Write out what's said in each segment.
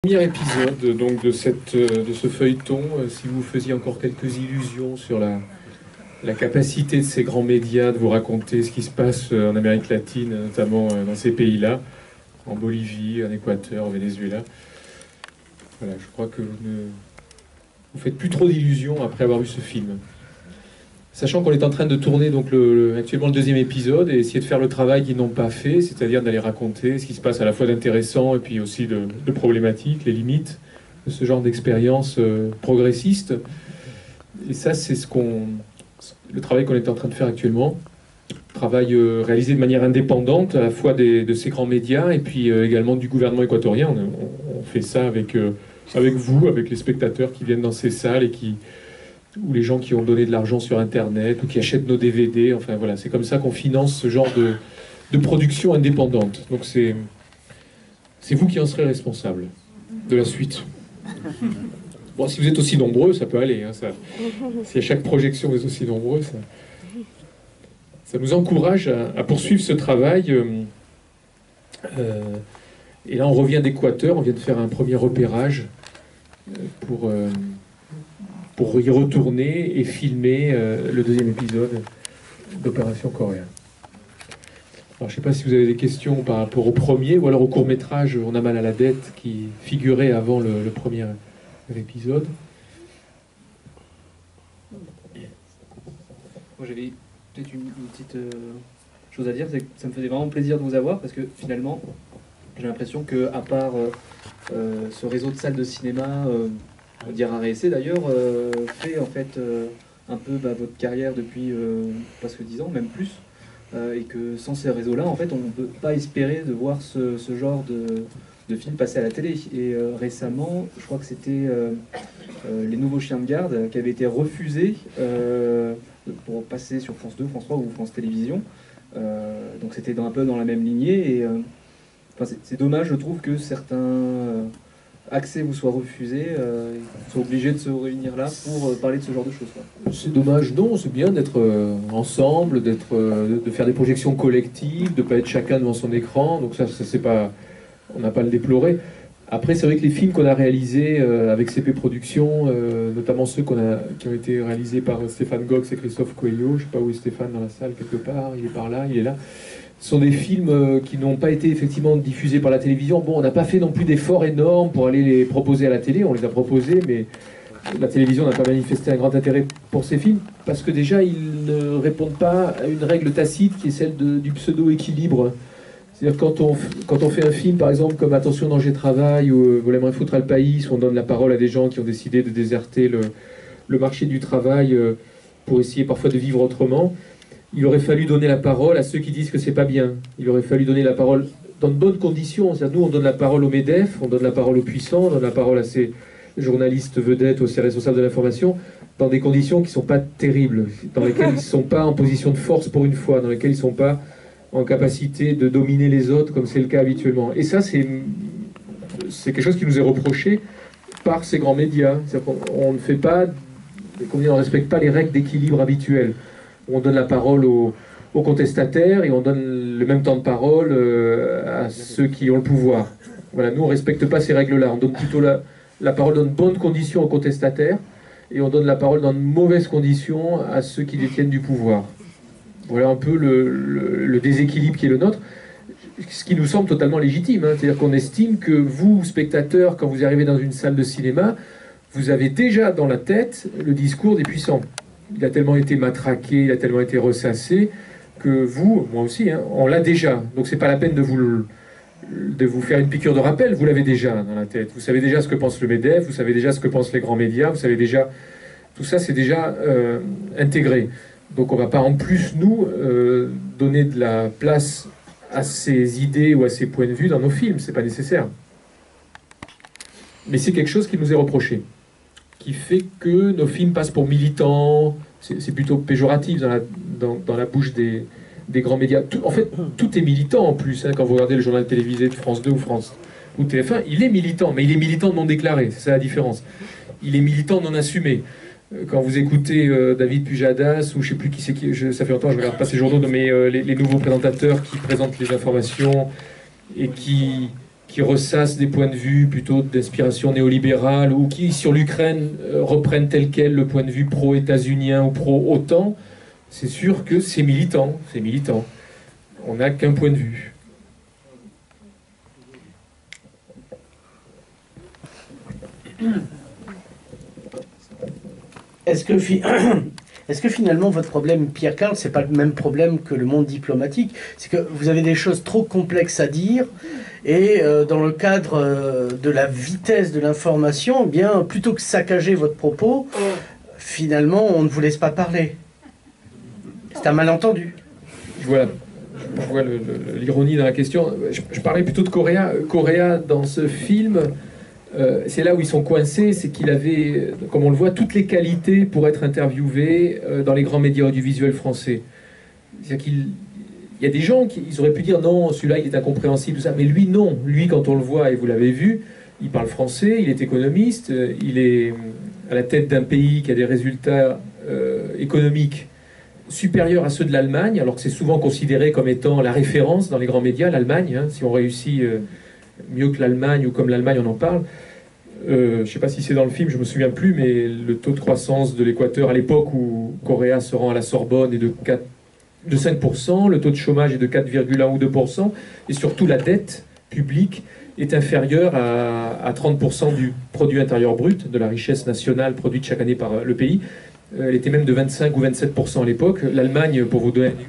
Premier épisode donc de ce feuilleton, si vous faisiez encore quelques illusions sur la capacité de ces grands médias de vous raconter ce qui se passe en Amérique latine, notamment dans ces pays-là, en Bolivie, en Équateur, au Venezuela. Voilà, je crois que vous ne vous faites plus trop d'illusions après avoir vu ce film. Sachant qu'on est en train de tourner donc actuellement le deuxième épisode et essayer de faire le travail qu'ils n'ont pas fait, c'est-à-dire d'aller raconter ce qui se passe à la fois d'intéressant et puis aussi de problématique, les limites de ce genre d'expérience progressiste. Et ça, c'est le travail qu'on est en train de faire actuellement. Travail réalisé de manière indépendante, à la fois de ces grands médias et puis également du gouvernement équatorien. On fait ça avec vous, avec les spectateurs qui viennent dans ces salles ou les gens qui ont donné de l'argent sur Internet, ou qui achètent nos DVD, enfin voilà, c'est comme ça qu'on finance ce genre de production indépendante. Donc c'est vous qui en serez responsable de la suite. Bon, si vous êtes aussi nombreux, ça peut aller. Hein, si à chaque projection vous êtes aussi nombreux, ça nous encourage à poursuivre ce travail. Et là, on revient d'Équateur, on vient de faire un premier repérage pour y retourner et filmer le deuxième épisode d'Opération Coréen. Alors, je ne sais pas si vous avez des questions par rapport au premier, ou alors au court-métrage On a mal à la dette, qui figurait avant le premier épisode. Moi, j'avais peut-être une petite chose à dire, c'est que ça me faisait vraiment plaisir de vous avoir, parce que finalement, j'ai l'impression qu'à part ce réseau de salles de cinéma, on dirait AREC d'ailleurs, fait en fait un peu votre carrière depuis presque 10 ans, même plus, et que sans ces réseaux-là, en fait, on ne peut pas espérer de voir ce genre de film passer à la télé. Et récemment, je crois que c'était Les Nouveaux Chiens de Garde qui avaient été refusés pour passer sur France 2, France 3 ou France Télévisions. Donc c'était un peu dans la même lignée. Et c'est dommage, je trouve, que certains accès vous soient refusés, soient obligés de se réunir là pour parler de ce genre de choses. C'est dommage, non, c'est bien d'être ensemble, de faire des projections collectives, de ne pas être chacun devant son écran, donc ça c'est pas, on n'a pas à le déplorer. Après, c'est vrai que les films qu'on a réalisés avec CP Productions, notamment ceux qui ont été réalisés par Stéphane Gox et Christophe Coelho, je ne sais pas où est Stéphane dans la salle, quelque part, il est par là, il est là, ce sont des films qui n'ont pas été effectivement diffusés par la télévision. Bon, on n'a pas fait non plus d'efforts énormes pour aller les proposer à la télé, on les a proposés, mais la télévision n'a pas manifesté un grand intérêt pour ces films, parce que déjà, ils ne répondent pas à une règle tacite qui est celle du pseudo-équilibre. C'est-à-dire quand on fait un film, par exemple, comme Attention, danger, travail, ou Vous l'aimerez foutre à le pays, où on donne la parole à des gens qui ont décidé de déserter le marché du travail pour essayer parfois de vivre autrement, il aurait fallu donner la parole à ceux qui disent que c'est pas bien. Il aurait fallu donner la parole dans de bonnes conditions. C'est-à-dire, nous, on donne la parole aux MEDEF, on donne la parole aux puissants, on donne la parole à ces journalistes vedettes, aux ces responsables de l'information, dans des conditions qui ne sont pas terribles, dans lesquelles ils ne sont pas en position de force pour une fois, dans lesquelles ils ne sont pas en capacité de dominer les autres, comme c'est le cas habituellement. Et ça, c'est quelque chose qui nous est reproché par ces grands médias. C'est-à-dire qu'on ne fait pas, on ne respecte pas les règles d'équilibre habituelles. On donne la parole aux contestataires et on donne le même temps de parole à ceux qui ont le pouvoir. Voilà, nous, on ne respecte pas ces règles-là. On donne plutôt la parole dans de bonnes conditions aux contestataires et on donne la parole dans de mauvaises conditions à ceux qui détiennent du pouvoir. Voilà un peu le déséquilibre qui est le nôtre, ce qui nous semble totalement légitime. Hein. C'est-à-dire qu'on estime que vous, spectateurs, quand vous arrivez dans une salle de cinéma, vous avez déjà dans la tête le discours des puissants. Il a tellement été matraqué, il a tellement été ressassé, que vous, moi aussi, hein, on l'a déjà. Donc c'est pas la peine de vous faire une piqûre de rappel, vous l'avez déjà dans la tête. Vous savez déjà ce que pense le MEDEF, vous savez déjà ce que pensent les grands médias, vous savez déjà... Tout ça, c'est déjà intégré. Donc on ne va pas en plus, nous, donner de la place à ces idées ou à ces points de vue dans nos films. C'est pas nécessaire. Mais c'est quelque chose qui nous est reproché, qui fait que nos films passent pour militants. C'est plutôt péjoratif dans la bouche des grands médias. En fait, tout est militant en plus. Hein, quand vous regardez le journal télévisé de France 2 ou TF1, il est militant, mais il est militant non déclaré. C'est ça la différence. Il est militant non assumé. Quand vous écoutez David Pujadas, ou je ne sais plus qui c'est, ça fait longtemps que je ne regarde pas ces journaux, mais les nouveaux présentateurs qui présentent les informations et qui qui ressassent des points de vue plutôt d'inspiration néolibérale ou qui, sur l'Ukraine, reprennent tel quel le point de vue pro-états-unien ou pro-OTAN, c'est sûr que c'est militant, c'est militant. On n'a qu'un point de vue. Est-ce que finalement votre problème, Pierre Karl, c'est pas le même problème que le monde diplomatique? C'est que vous avez des choses trop complexes à dire et dans le cadre de la vitesse de l'information, eh bien plutôt que saccager votre propos, finalement on ne vous laisse pas parler. C'est un malentendu. Je vois l'ironie dans la question. Je parlais plutôt de Correa. Correa, dans ce film, c'est là où ils sont coincés, c'est qu'il avait, comme on le voit, toutes les qualités pour être interviewé dans les grands médias audiovisuels français. C'est-à-dire qu'il y a des gens qui ils auraient pu dire non, celui-là il est incompréhensible, tout ça, mais lui non. Lui, quand on le voit, et vous l'avez vu, il parle français, il est économiste, il est à la tête d'un pays qui a des résultats économiques supérieurs à ceux de l'Allemagne, alors que c'est souvent considéré comme étant la référence dans les grands médias, l'Allemagne, hein, si on réussit mieux que l'Allemagne ou comme l'Allemagne on en parle. Je ne sais pas si c'est dans le film, je ne me souviens plus, mais le taux de croissance de l'Équateur à l'époque où Correa se rend à la Sorbonne est de 5%, le taux de chômage est de 4,1 ou 2%, et surtout la dette publique est inférieure à 30% du produit intérieur brut, de la richesse nationale produite chaque année par le pays. Elle était même de 25 ou 27% à l'époque. L'Allemagne, pour vous donner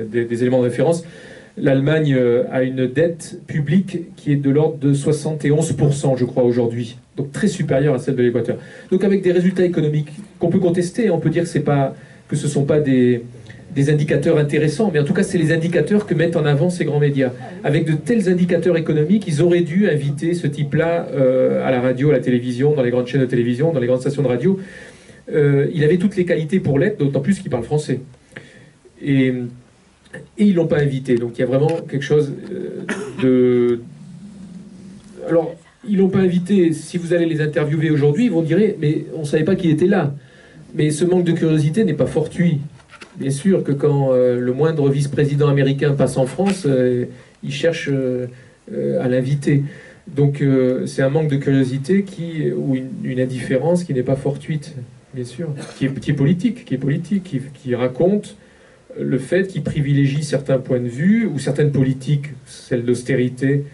des éléments de référence, l'Allemagne a une dette publique qui est de l'ordre de 71%, je crois, aujourd'hui. Donc très supérieure à celle de l'Équateur. Donc avec des résultats économiques qu'on peut contester, on peut dire que ce ne sont pas des indicateurs intéressants, mais en tout cas, c'est les indicateurs que mettent en avant ces grands médias. Avec de tels indicateurs économiques, ils auraient dû inviter ce type-là à la radio, à la télévision, dans les grandes chaînes de télévision, dans les grandes stations de radio. Il avait toutes les qualités pour l'être, d'autant plus qu'il parle français. Et ils ne l'ont pas invité. Donc il y a vraiment quelque chose de... Alors, ils ne l'ont pas invité. Si vous allez les interviewer aujourd'hui, ils vont dire « mais on ne savait pas qu'il était là ». Mais ce manque de curiosité n'est pas fortuit. Bien sûr que quand le moindre vice-président américain passe en France, il cherche à l'inviter. Donc c'est un manque de curiosité ou une indifférence qui n'est pas fortuite, bien sûr, qui est politique, qui raconte le fait qu'il privilégie certains points de vue ou certaines politiques, celles d'austérité,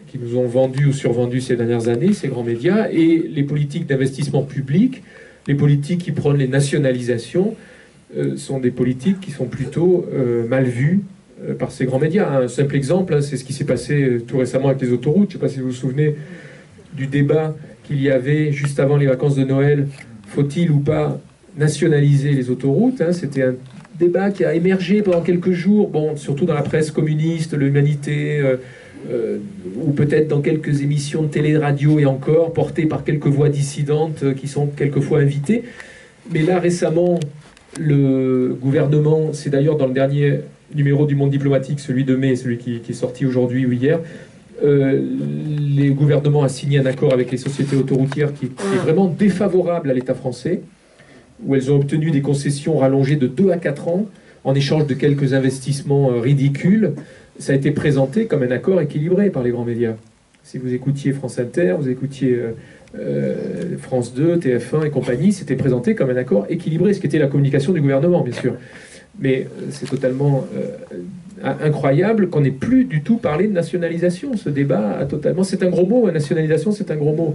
qui nous ont vendu ou survendu ces dernières années, ces grands médias, et les politiques d'investissement public, les politiques qui prônent les nationalisations, sont des politiques qui sont plutôt mal vues par ces grands médias. Un simple exemple, hein, c'est ce qui s'est passé tout récemment avec les autoroutes. Je ne sais pas si vous vous souvenez du débat qu'il y avait juste avant les vacances de Noël. Faut-il ou pas nationaliser les autoroutes, hein? C'était un débat qui a émergé pendant quelques jours, bon, surtout dans la presse communiste, l'Humanité, ou peut-être dans quelques émissions de télé, de radio et encore, portées par quelques voix dissidentes qui sont quelquefois invitées. Mais là, récemment, le gouvernement, c'est d'ailleurs dans le dernier numéro du Monde diplomatique, celui de mai, celui qui est sorti aujourd'hui ou hier, le gouvernement a signé un accord avec les sociétés autoroutières qui est vraiment défavorable à l'État français, où elles ont obtenu des concessions rallongées de 2 à 4 ans en échange de quelques investissements ridicules. Ça a été présenté comme un accord équilibré par les grands médias. Si vous écoutiez France Inter, vous écoutiez France 2, TF1 et compagnie, c'était présenté comme un accord équilibré, ce qui était la communication du gouvernement, bien sûr. Mais c'est totalement incroyable qu'on n'ait plus du tout parlé de nationalisation. Ce débat a totalement... C'est un gros mot, nationalisation, c'est un gros mot.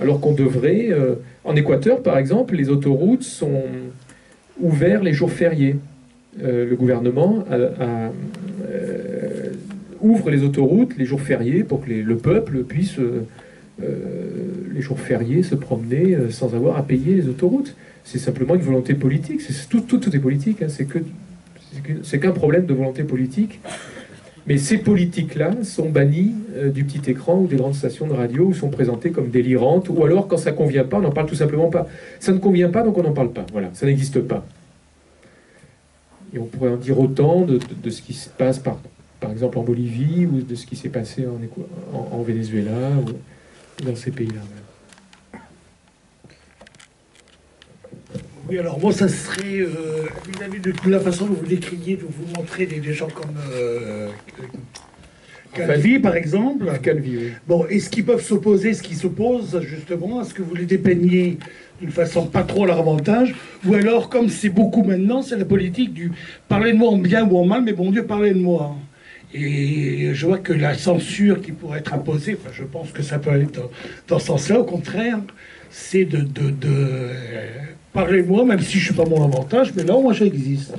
Alors qu'on devrait... en Équateur, par exemple, les autoroutes sont ouvertes les jours fériés. Le gouvernement ouvre les autoroutes les jours fériés pour que le peuple puisse... les jours fériés, se promener sans avoir à payer les autoroutes. C'est simplement une volonté politique. Tout est politique. Hein. C'est qu'un problème de volonté politique. Mais ces politiques-là sont bannies du petit écran ou des grandes stations de radio ou sont présentées comme délirantes. Ou alors, quand ça ne convient pas, on n'en parle tout simplement pas. Ça ne convient pas, donc on n'en parle pas. Voilà, ça n'existe pas. Et on pourrait en dire autant de ce qui se passe, par exemple, en Bolivie ou de ce qui s'est passé en Venezuela ou dans ces pays-là. Oui, alors moi, ça serait vis-à-vis de la façon dont vous décriviez, dont vous montrez des gens comme Calvi, par exemple. Calvi, oui. Bon, est-ce qu'ils peuvent s'opposer, ce qui s'oppose justement à ce que vous les dépeigniez d'une façon pas trop à leur avantage, ou alors, comme c'est beaucoup maintenant, c'est la politique du parlez de moi en bien ou en mal, mais bon Dieu, parlez de moi. Et je vois que la censure qui pourrait être imposée, enfin, je pense que ça peut aller dans ce sens-là, au contraire, c'est de parler de moi, même si je suis pas mon avantage, mais là, moi, j'existe.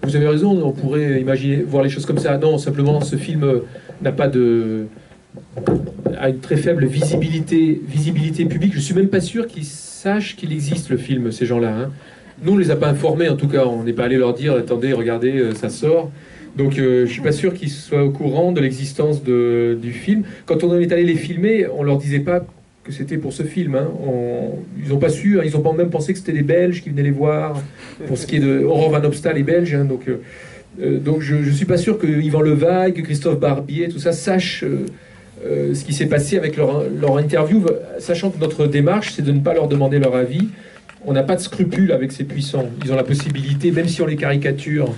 Vous avez raison, on pourrait imaginer, voir les choses comme ça. Non, simplement, ce film n'a pas a une très faible visibilité publique. Je suis même pas sûr qu'ils sachent qu'il existe, le film, ces gens-là. Hein. Nous, on les a pas informés, en tout cas. On n'est pas allé leur dire, attendez, regardez, ça sort. Donc, je suis pas sûr qu'ils soient au courant de l'existence du film. Quand on est allé les filmer, on leur disait pas que c'était pour ce film. Hein. Ils n'ont pas su, hein, ils ont même pensé que c'était des Belges qui venaient les voir. Pour ce qui est de Aurore Van Opstal est belge, hein, donc je ne suis pas sûr que Yvan Levaille, que Christophe Barbier, tout ça sachent ce qui s'est passé avec leur interview, sachant que notre démarche, c'est de ne pas leur demander leur avis. On n'a pas de scrupules avec ces puissants. Ils ont la possibilité, même si on les caricature,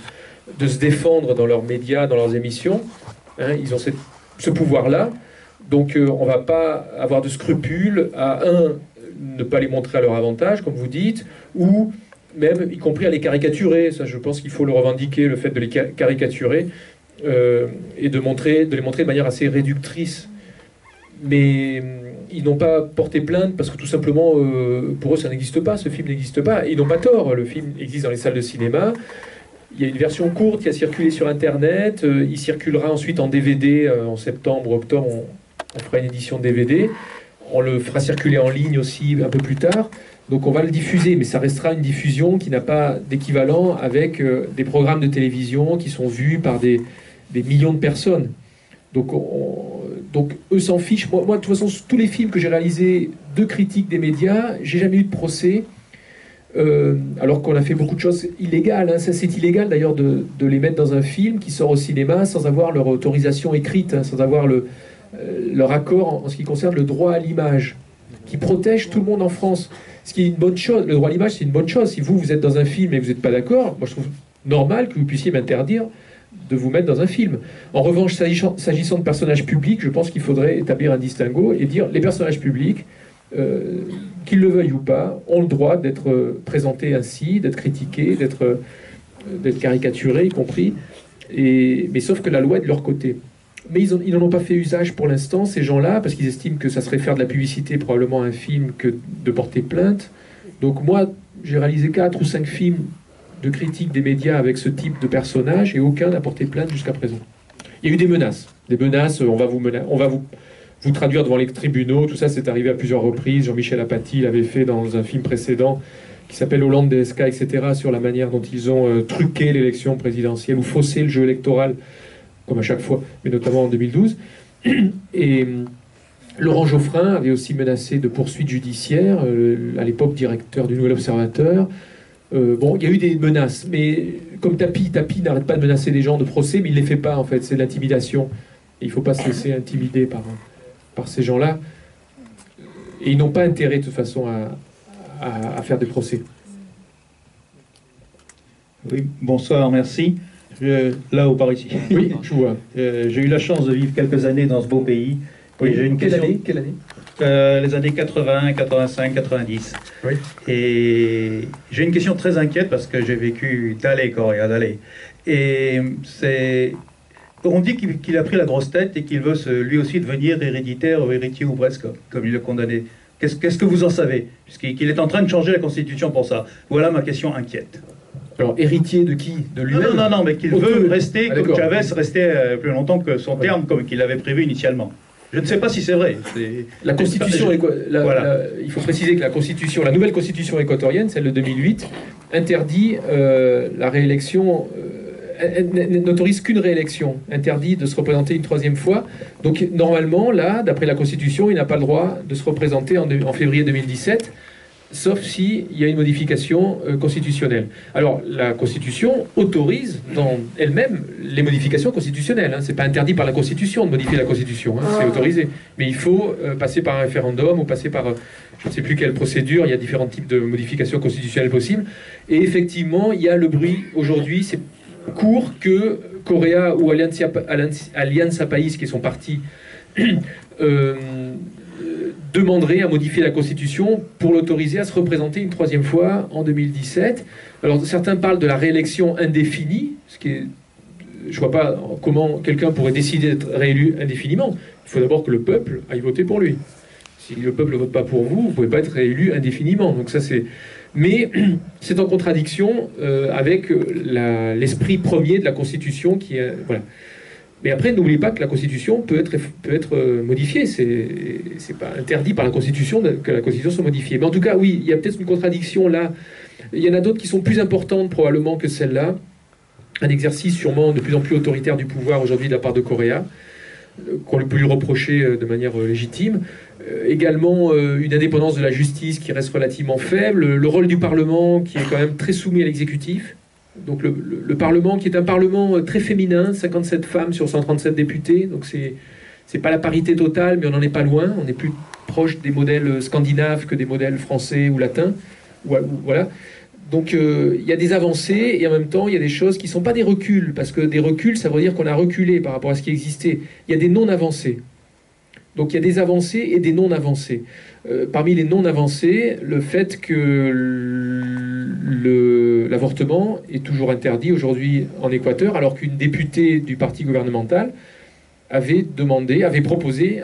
de se défendre dans leurs médias, dans leurs émissions. Hein, ils ont ce pouvoir-là. Donc on ne va pas avoir de scrupules à, ne pas les montrer à leur avantage, comme vous dites, ou même, y compris à les caricaturer. Ça, je pense qu'il faut le revendiquer, le fait de les caricaturer, et de les montrer de manière assez réductrice. Mais ils n'ont pas porté plainte parce que tout simplement, pour eux, ça n'existe pas, ce film n'existe pas. Et ils n'ont pas tort, le film existe dans les salles de cinéma. Il y a une version courte qui a circulé sur Internet. Il circulera ensuite en DVD en septembre, octobre. On fera une édition DVD. On le fera circuler en ligne aussi un peu plus tard. Donc on va le diffuser, mais ça restera une diffusion qui n'a pas d'équivalent avec des programmes de télévision qui sont vus par des millions de personnes. Donc eux s'en fichent. Moi, de toute façon, tous les films que j'ai réalisés de critique des médias, j'ai jamais eu de procès. Alors qu'on a fait beaucoup de choses illégales. Hein. Ça, c'est illégal d'ailleurs de les mettre dans un film qui sort au cinéma sans avoir leur autorisation écrite, hein, sans avoir leur accord en ce qui concerne le droit à l'image, qui protège tout le monde en France. Ce qui est une bonne chose. Le droit à l'image, c'est une bonne chose. Si vous êtes dans un film et que vous n'êtes pas d'accord, moi je trouve normal que vous puissiez m'interdire de vous mettre dans un film. En revanche, s'agissant de personnages publics, je pense qu'il faudrait établir un distinguo et dire les personnages publics, qu'ils le veuillent ou pas, ont le droit d'être présentés ainsi, d'être critiqués, d'être caricaturés, y compris. Mais sauf que la loi est de leur côté. Mais ils n'en ont pas fait usage pour l'instant, ces gens-là, parce qu'ils estiment que ça serait faire de la publicité probablement à un film que de porter plainte. Donc moi, j'ai réalisé 4 ou 5 films de critique des médias avec ce type de personnage et aucun n'a porté plainte jusqu'à présent. Il y a eu des menaces. On va vous traduire devant les tribunaux, tout ça c'est arrivé à plusieurs reprises. Jean-Michel Apathy l'avait fait dans un film précédent qui s'appelle Hollande DSK, etc., sur la manière dont ils ont truqué l'élection présidentielle ou faussé le jeu électoral, comme à chaque fois, mais notamment en 2012. Et Laurent Geoffrin avait aussi menacé de poursuites judiciaires, à l'époque directeur du Nouvel Observateur. Bon, il y a eu des menaces, mais comme Tapi n'arrête pas de menacer les gens de procès, mais il ne les fait pas en fait, c'est de l'intimidation. Et il ne faut pas se laisser intimider par ces gens-là. Et ils n'ont pas intérêt de toute façon à faire des procès. Oui, bonsoir, merci. Là ou par ici. Oui, je vois. J'ai eu la chance de vivre quelques années dans ce beau pays. Oui. J'ai une Quelle question... année les années 80, 85, 90. Oui. Et j'ai une question très inquiète parce que j'ai vécu d'aller, Correa, d'aller. Et c'est... On dit qu'il a pris la grosse tête et qu'il veut lui aussi devenir héréditaire ou héritier ou presque, comme il est condamné. Qu'est-ce que vous en savez? Puisqu'il est en train de changer la Constitution pour ça. Voilà ma question inquiète. Alors, héritier de qui? De lui-même? Non, mais qu'il veut rester, comme Chavez restait plus longtemps que son terme, comme qu'il avait prévu initialement. Je ne sais pas si c'est vrai. La Constitution, il faut préciser que la nouvelle Constitution équatorienne, celle de 2008, interdit la réélection, n'autorise qu'une réélection, interdit de se représenter une 3e fois. Donc normalement, là, d'après la Constitution, il n'a pas le droit de se représenter en février 2017, sauf s'il y a une modification constitutionnelle. Alors, la Constitution autorise dans elle-même les modifications constitutionnelles. Hein. Ce n'est pas interdit par la Constitution de modifier la Constitution, hein. C'est autorisé. Mais il faut passer par un référendum ou passer par, je ne sais plus quelle procédure, il y a différents types de modifications constitutionnelles possibles. Et effectivement, il y a le bruit aujourd'hui, c'est court que Correa ou Alianza País, qui est son parti, demanderait à modifier la Constitution pour l'autoriser à se représenter une troisième fois en 2017. Alors certains parlent de la réélection indéfinie, ce qui est... Je ne vois pas comment quelqu'un pourrait décider d'être réélu indéfiniment. Il faut d'abord que le peuple aille voter pour lui. Si le peuple ne vote pas pour vous, vous ne pouvez pas être réélu indéfiniment. Donc ça, c'est... Mais c'est en contradiction avec l'esprit premier de la Constitution qui est... Voilà. Mais après, n'oubliez pas que la Constitution peut être modifiée. C'est pas interdit par la Constitution que la Constitution soit modifiée. Mais en tout cas, oui, il y a peut-être une contradiction là. Il y en a d'autres qui sont plus importantes probablement que celle-là. Un exercice sûrement de plus en plus autoritaire du pouvoir aujourd'hui de la part de Correa, qu'on peut lui reprocher de manière légitime. Également une indépendance de la justice qui reste relativement faible. Le rôle du Parlement qui est quand même très soumis à l'exécutif. Donc le Parlement qui est un Parlement très féminin, 57 femmes sur 137 députés. Donc c'est pas la parité totale, mais on n'en est pas loin. On est plus proche des modèles scandinaves que des modèles français ou latins. Voilà. Donc il y a des avancées et en même temps il y a des choses qui ne sont pas des reculs, parce que des reculs ça veut dire qu'on a reculé par rapport à ce qui existait. Il y a des non-avancées. Donc il y a des avancées et des non-avancées. Parmi les non-avancées, le fait que l'avortement est toujours interdit aujourd'hui en Équateur, alors qu'une députée du parti gouvernemental avait proposé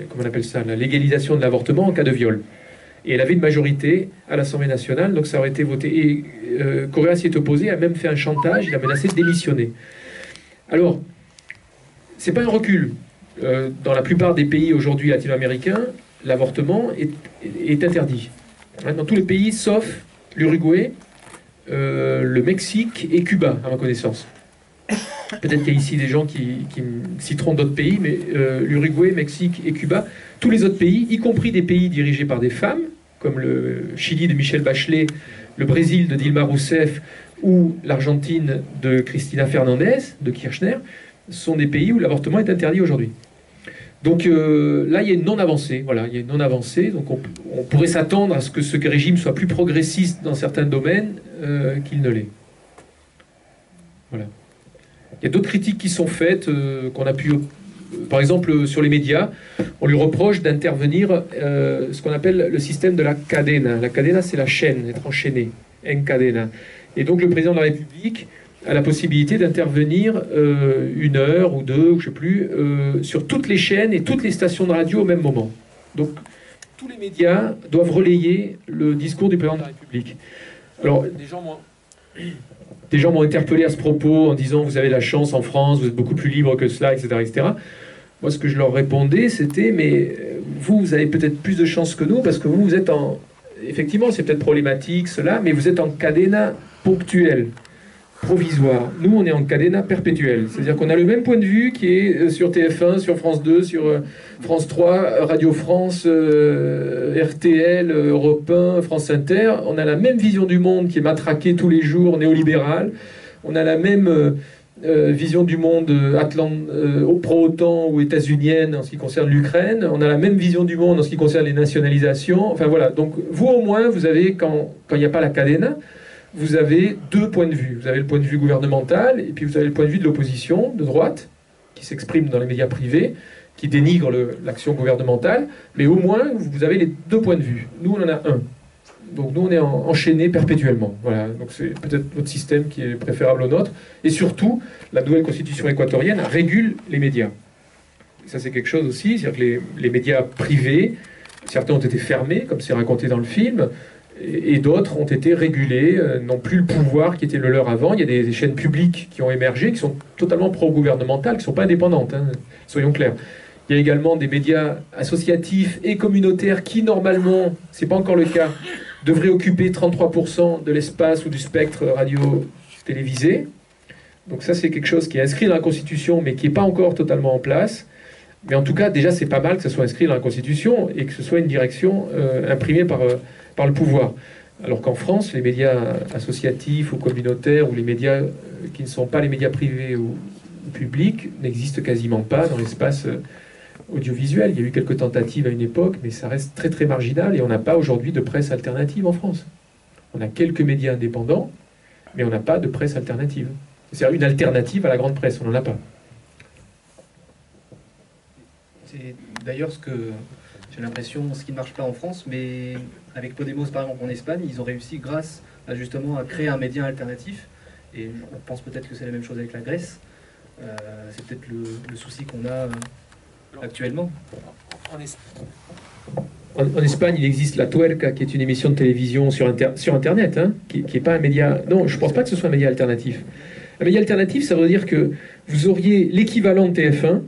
comment on appelle ça, la légalisation de l'avortement en cas de viol. Et elle avait une majorité à l'Assemblée nationale, donc ça aurait été voté. Et Correa s'y est opposé, a même fait un chantage, il a menacé de démissionner. Alors, c'est pas un recul. Dans la plupart des pays aujourd'hui latino-américains, l'avortement est interdit. Dans tous les pays, sauf l'Uruguay, le Mexique et Cuba, à ma connaissance. Peut-être qu'il y a ici des gens qui citeront d'autres pays, mais l'Uruguay, Mexique et Cuba, tous les autres pays, y compris des pays dirigés par des femmes, comme le Chili de Michelle Bachelet, le Brésil de Dilma Rousseff ou l'Argentine de Cristina Fernandez, de Kirchner, sont des pays où l'avortement est interdit aujourd'hui. Donc là, il y a une non-avancée. Voilà, il y a une non-avancée. Donc on pourrait s'attendre à ce que ce régime soit plus progressiste dans certains domaines qu'il ne l'est. Voilà. Il y a d'autres critiques qui sont faites, qu'on a pu... Par exemple, sur les médias, on lui reproche d'intervenir ce qu'on appelle le système de la cadena. La cadena, c'est la chaîne, être enchaîné, en cadena. Et donc le président de la République a la possibilité d'intervenir 1 heure ou 2, je ne sais plus, sur toutes les chaînes et toutes les stations de radio au même moment. Donc tous les médias doivent relayer le discours du président de la République. Alors, des gens m'ont interpellé à ce propos en disant « Vous avez la chance en France, vous êtes beaucoup plus libre que cela, etc. etc. » Moi, ce que je leur répondais, c'était « Mais vous avez peut-être plus de chance que nous, parce que vous êtes en... Effectivement, c'est peut-être problématique, cela, mais vous êtes en cadena ponctuelle, provisoire. Nous, on est en cadena perpétuelle. C'est-à-dire qu'on a le même point de vue qui est sur TF1, sur France 2, sur France 3, Radio France, RTL, Europe 1, France Inter. On a la même vision du monde qui est matraquée tous les jours, néolibérale. On a la même vision du monde pro-OTAN ou états-unienne en ce qui concerne l'Ukraine. On a la même vision du monde en ce qui concerne les nationalisations. Enfin voilà. Donc vous, au moins, vous avez, quand il n'y a pas la cadena, vous avez 2 points de vue. Vous avez le point de vue gouvernemental et puis vous avez le point de vue de l'opposition, de droite, qui s'exprime dans les médias privés, qui dénigre l'action gouvernementale, mais au moins vous avez les 2 points de vue. Nous, on en a un. Donc nous, on est enchaînés perpétuellement. Voilà. Donc c'est peut-être notre système qui est préférable au nôtre. Et surtout, la nouvelle constitution équatorienne régule les médias. Et ça, c'est quelque chose aussi, c'est-à-dire que les médias privés, certains ont été fermés, comme c'est raconté dans le film, et d'autres ont été régulés, n'ont plus le pouvoir qui était le leur avant. Il y a des chaînes publiques qui ont émergé, qui sont totalement pro-gouvernementales, qui ne sont pas indépendantes, hein, soyons clairs. Il y a également des médias associatifs et communautaires qui, normalement, ce n'est pas encore le cas, devraient occuper 33% de l'espace ou du spectre radio-télévisé. Donc ça, c'est quelque chose qui est inscrit dans la Constitution, mais qui n'est pas encore totalement en place. Mais en tout cas, déjà, c'est pas mal que ça soit inscrit dans la Constitution et que ce soit une direction imprimée par le pouvoir. Alors qu'en France, les médias associatifs ou communautaires ou les médias qui ne sont pas les médias privés ou publics n'existent quasiment pas dans l'espace audiovisuel. Il y a eu quelques tentatives à une époque, mais ça reste très très marginal et on n'a pas aujourd'hui de presse alternative en France. On a quelques médias indépendants, mais on n'a pas de presse alternative. C'est-à-dire une alternative à la grande presse, on n'en a pas. C'est d'ailleurs ce que j'ai l'impression, ce qui ne marche pas en France, mais avec Podemos par exemple en Espagne, ils ont réussi grâce à justement à créer un média alternatif. Et on pense peut-être que c'est la même chose avec la Grèce. C'est peut-être le souci qu'on a actuellement. En Espagne, il existe La Tuerca, qui est une émission de télévision sur Internet, hein, qui n'est pas un média... Non, je ne pense pas que ce soit un média alternatif. Un média alternatif, ça veut dire que vous auriez l'équivalent de TF1,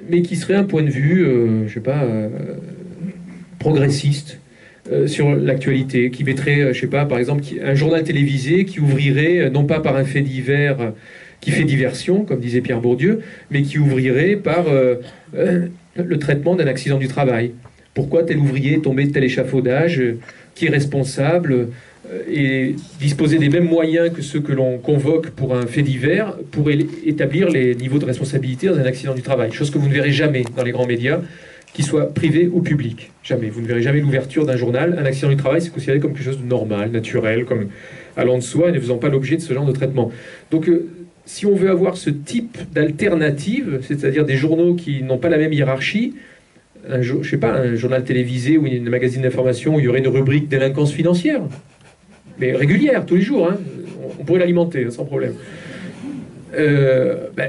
mais qui serait un point de vue, je sais pas, progressiste sur l'actualité, qui mettrait, je sais pas, par exemple, un journal télévisé qui ouvrirait, non pas par un fait divers qui fait diversion, comme disait Pierre Bourdieu, mais qui ouvrirait par le traitement d'un accident du travail. Pourquoi tel ouvrier est tombé de tel échafaudage, qui est responsable, et disposer des mêmes moyens que ceux que l'on convoque pour un fait divers pour établir les niveaux de responsabilité dans un accident du travail. Chose que vous ne verrez jamais dans les grands médias, qu'ils soient privés ou publics. Jamais. Vous ne verrez jamais l'ouverture d'un journal. Un accident du travail, c'est considéré comme quelque chose de normal, naturel, comme allant de soi et ne faisant pas l'objet de ce genre de traitement. Donc, si on veut avoir ce type d'alternative, c'est-à-dire des journaux qui n'ont pas la même hiérarchie, je sais pas, un journal télévisé ou un magazine d'information où il y aurait une rubrique délinquance financière, mais régulière, tous les jours, hein, on pourrait l'alimenter, hein, sans problème.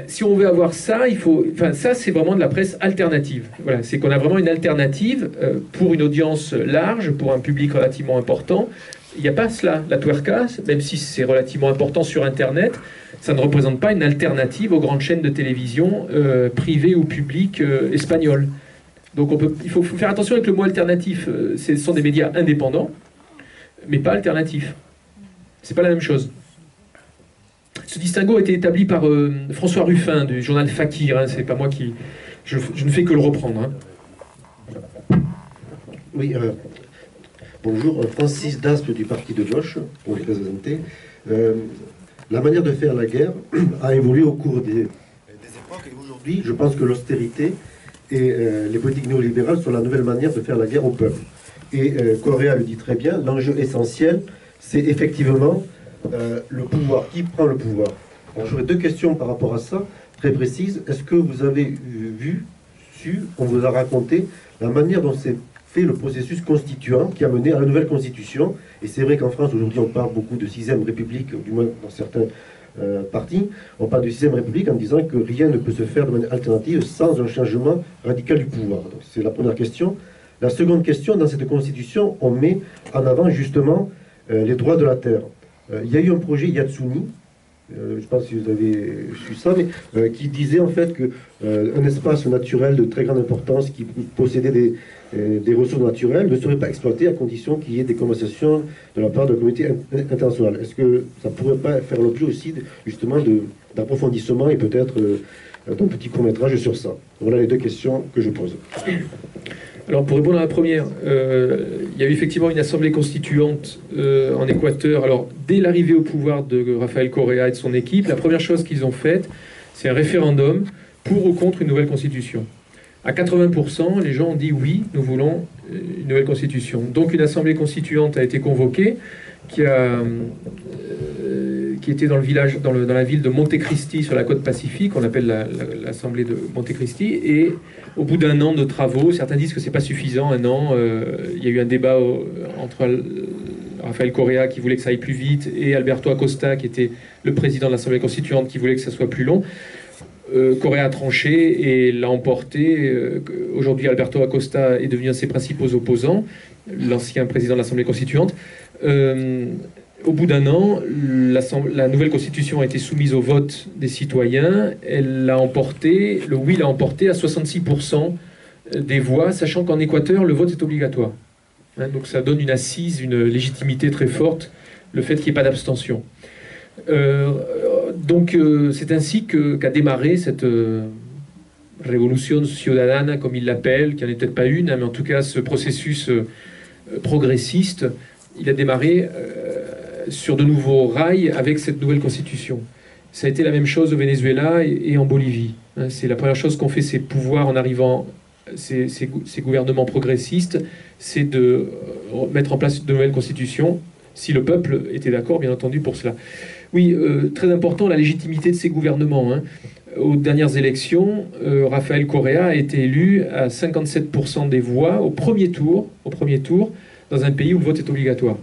Si on veut avoir ça, il faut... Enfin, ça, c'est vraiment de la presse alternative. Voilà, c'est qu'on a vraiment une alternative pour une audience large, pour un public relativement important. Il n'y a pas cela. La Tuerca, même si c'est relativement important sur Internet, ça ne représente pas une alternative aux grandes chaînes de télévision privées ou publiques espagnoles. Donc il faut faire attention avec le mot alternatif. Ce sont des médias indépendants, mais pas alternatifs. C'est pas la même chose. Ce distinguo a été établi par François Ruffin du journal Fakir. Hein, c'est pas moi qui... Je ne fais que le reprendre. Hein. Oui, bonjour. Francis Daspe du parti de gauche, pour les présenter. La manière de faire la guerre a évolué au cours des époques. Et aujourd'hui, je pense que l'austérité et les politiques néolibérales sont la nouvelle manière de faire la guerre au peuple. Et Correa le dit très bien, l'enjeu essentiel, c'est effectivement le pouvoir. Qui prend le pouvoir? J'aurais deux questions par rapport à ça, très précises. Est-ce que vous avez on vous a raconté la manière dont s'est fait le processus constituant qui a mené à la nouvelle constitution? Et c'est vrai qu'en France, aujourd'hui, on parle beaucoup de 6e République, du moins dans certains partis, on parle de 6e République en disant que rien ne peut se faire de manière alternative sans un changement radical du pouvoir. C'est la première question. La seconde question, dans cette constitution, on met en avant justement les droits de la terre. Il y a eu un projet Yatsuni, je ne sais pas si vous avez su ça, mais qui disait en fait qu'un espace naturel de très grande importance qui possédait des ressources naturelles ne serait pas exploité à condition qu'il y ait des compensations de la part de la communauté internationale. Est-ce que ça ne pourrait pas faire l'objet aussi justement d'approfondissement et peut-être d'un petit court-métrage sur ça? Voilà les deux questions que je pose. Alors pour répondre à la première, il y a eu effectivement une assemblée constituante en Équateur. Alors dès l'arrivée au pouvoir de Rafael Correa et de son équipe, la première chose qu'ils ont faite, c'est un référendum pour ou contre une nouvelle constitution. À 80%, les gens ont dit oui, nous voulons une nouvelle constitution. Donc une assemblée constituante a été convoquée qui était dans le village, dans la ville de Monte Cristi, sur la côte Pacifique, on appelle l'assemblée de Monte Cristi, et au bout d'un an de travaux, certains disent que c'est pas suffisant, un an, il y a eu un débat entre Rafael Correa qui voulait que ça aille plus vite et Alberto Acosta qui était le président de l'assemblée constituante qui voulait que ça soit plus long. Correa a tranché et l'a emporté. Aujourd'hui, Alberto Acosta est devenu un de ses principaux opposants, l'ancien président de l'assemblée constituante. Au bout d'un an, la nouvelle constitution a été soumise au vote des citoyens. Le oui l'a emporté à 66% des voix, sachant qu'en Équateur, le vote est obligatoire. Hein, donc ça donne une assise, une légitimité très forte, le fait qu'il n'y ait pas d'abstention. Donc c'est ainsi qu'a démarré cette révolution ciudadana, comme il l'appelle, qui n'en est peut-être pas une, hein, mais en tout cas ce processus progressiste, il a démarré sur de nouveaux rails avec cette nouvelle constitution. Ça a été la même chose au Venezuela et en Bolivie. Hein, c'est la première chose qu'ont fait ces pouvoirs en arrivant, ces gouvernements progressistes, c'est de mettre en place de nouvelles constitutions si le peuple était d'accord, bien entendu, pour cela. Oui, très important, la légitimité de ces gouvernements. Hein. Aux dernières élections, Rafael Correa a été élu à 57% des voix au premier tour, dans un pays où le vote est obligatoire.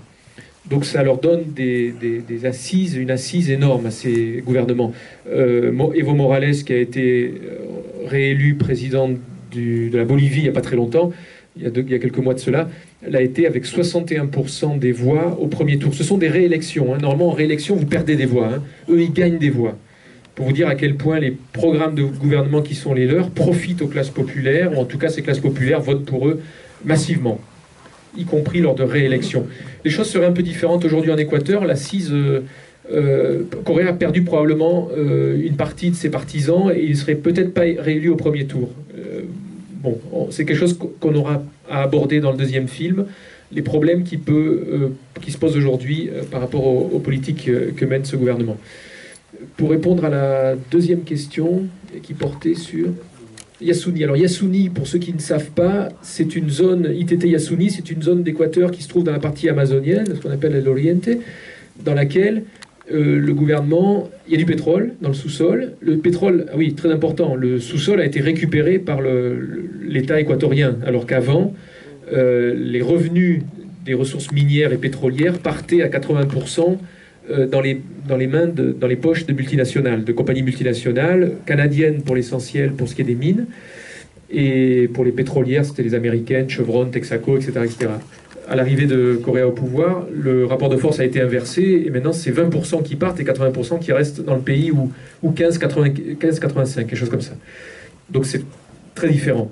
Donc ça leur donne des assises, une assise énorme à ces gouvernements. Evo Morales, qui a été réélu président de la Bolivie il n'y a pas très longtemps, il y a quelques mois de cela, l'a été avec 61% des voix au premier tour. Ce sont des réélections. Hein. Normalement, en réélection, vous perdez des voix. Hein. Eux, ils gagnent des voix. Pour vous dire à quel point les programmes de gouvernement qui sont les leurs profitent aux classes populaires, ou en tout cas, ces classes populaires votent pour eux massivement, y compris lors de réélections. Les choses seraient un peu différentes aujourd'hui en Équateur. L'assise Correa a perdu probablement une partie de ses partisans et il ne serait peut-être pas réélu au premier tour. Bon, c'est quelque chose qu'on aura à aborder dans le deuxième film, les problèmes qui se posent aujourd'hui par rapport aux politiques que mène ce gouvernement. Pour répondre à la deuxième question qui portait sur Yasuni. Alors Yasuni, pour ceux qui ne savent pas, c'est une zone, ITT Yasuni, c'est une zone d'Équateur qui se trouve dans la partie amazonienne, ce qu'on appelle l'Oriente, dans laquelle le gouvernement, il y a du pétrole dans le sous-sol. Le pétrole, ah oui, très important, le sous-sol a été récupéré par l'État équatorien, alors qu'avant, les revenus des ressources minières et pétrolières partaient à 80% dans les poches de multinationales, de compagnies multinationales, canadiennes pour l'essentiel, pour ce qui est des mines, et pour les pétrolières, c'était les américaines, Chevron, Texaco, etc., etc. À l'arrivée de Correa au pouvoir, le rapport de force a été inversé, et maintenant c'est 20% qui partent et 80% qui restent dans le pays, ou 15-85, quelque chose comme ça. Donc c'est très différent.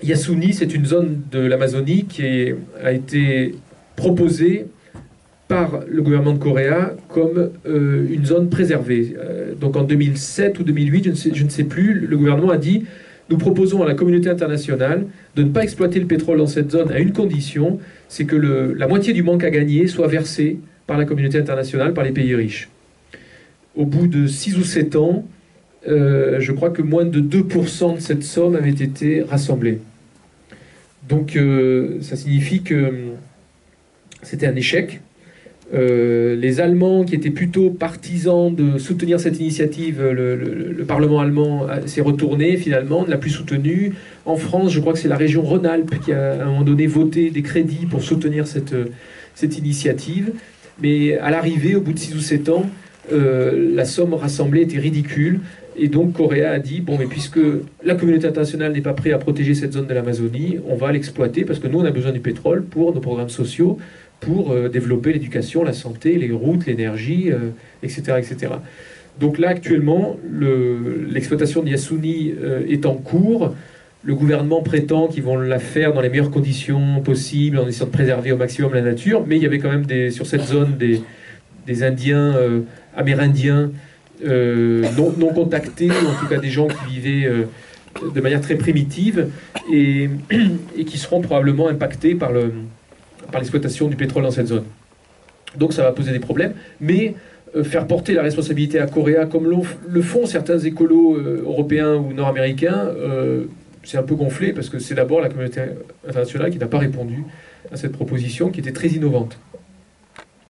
Yasuni, c'est une zone de l'Amazonie qui a été proposée par le gouvernement de Correa comme une zone préservée. Donc en 2007 ou 2008, je ne sais plus, le gouvernement a dit « Nous proposons à la communauté internationale de ne pas exploiter le pétrole dans cette zone à une condition, c'est que la moitié du manque à gagner soit versée par la communauté internationale, par les pays riches. » Au bout de 6 ou 7 ans, je crois que moins de 2% de cette somme avait été rassemblée. Donc ça signifie que c'était un échec. Les Allemands, qui étaient plutôt partisans de soutenir cette initiative, le Parlement allemand s'est retourné finalement, ne l'a plus soutenu. En France, je crois que c'est la région Rhône-Alpes qui a à un moment donné voté des crédits pour soutenir cette initiative. Mais à l'arrivée, au bout de 6 ou 7 ans, la somme rassemblée était ridicule. Et donc Correa a dit, bon, mais puisque la communauté internationale n'est pas prête à protéger cette zone de l'Amazonie, on va l'exploiter parce que nous, on a besoin du pétrole pour nos programmes sociaux, pour développer l'éducation, la santé, les routes, l'énergie, etc., etc. Donc là, actuellement, l'exploitation de Yasuni est en cours. Le gouvernement prétend qu'ils vont la faire dans les meilleures conditions possibles, en essayant de préserver au maximum la nature, mais il y avait quand même sur cette zone des Indiens, Amérindiens, non contactés, ou en tout cas des gens qui vivaient de manière très primitive, et qui seront probablement impactés par l'exploitation du pétrole dans cette zone. Donc ça va poser des problèmes, mais faire porter la responsabilité à Correa, comme le font certains écolos européens ou nord-américains, c'est un peu gonflé, parce que c'est d'abord la communauté internationale qui n'a pas répondu à cette proposition qui était très innovante.